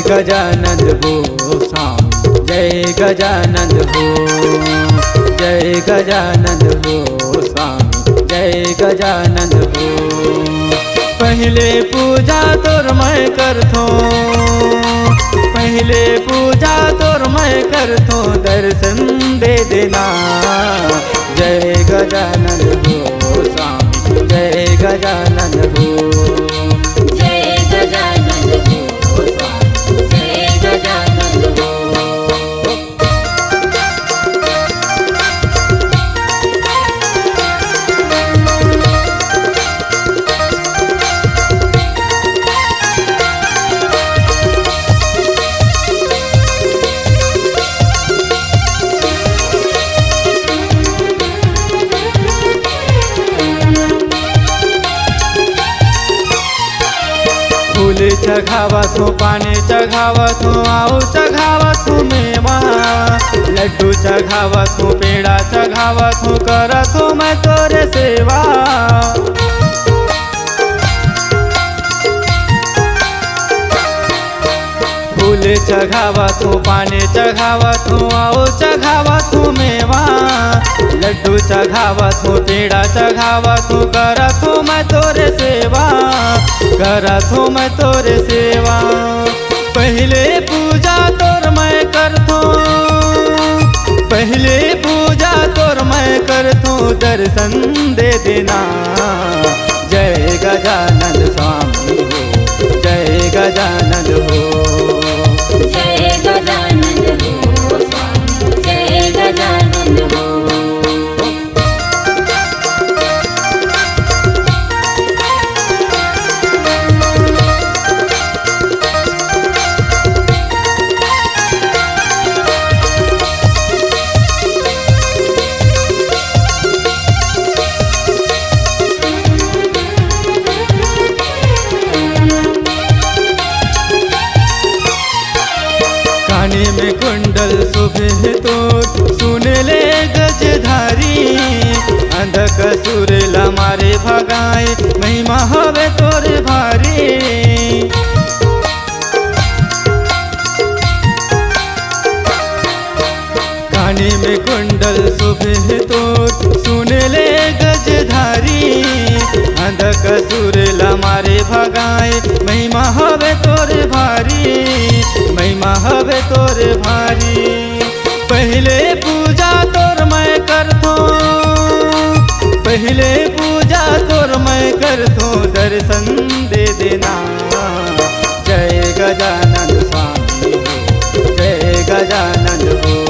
गजानन हो स्वामी, जय गजानन हो, जय गजानन हो स्वामी, जय गजानन हो। पहले पूजा तोर मैं करथो, पहले पूजा तोर मैं करथो, दर्शन दे देना। जय गजानन हो स्वामी, जय गजानन हो, जय गजानन हो स्वामी, जय गजानन हो। फूल चढ़ावत हूँ, पानी चढ़ावत हूँ, आऊ चढ़ावत हूँ मेवा, लड्डू चढ़ावत हूँ, पेड़ा चढ़ावत हूँ, करत हूँ मैं तोरे सेवा। फूल चढ़ावत हूँ, पानी चढ़ावत हूँ, आऊ चढ़ावत हूँ मेवा, लड्डू चढ़ावत हूँ, पेड़ा चढ़ावत हूँ, करत हूँ मैं तोरे सेवा, करत हूँ मैं तोरे सेवा। पहले पूजा तोर मैं करथो, पहले पूजा तोर मैं करथो, दर्शन दे देना। जय गजानन स्वामी हो, जय गजानन हो, जय गजानन हो स्वामी, जय गजानन हो। काने में कुंडल शोभे तो सुन ले गजधारी, अंधक सुरेला मारे भगाए, महिमा हवे तोरे भारी। काने में कुंडल शोभे तो सुन ले गजधारी, अंधक सुरेला मारे भगाए, महिमा हवे तोरे भारी, महिमा हवे तोरे भारी। पहले पूजा तोर मैं करथो, पहले पूजा तोर मैं करथो, दर्शन दे देना। जय गजानन स्वामी हो, जय गजानन हो,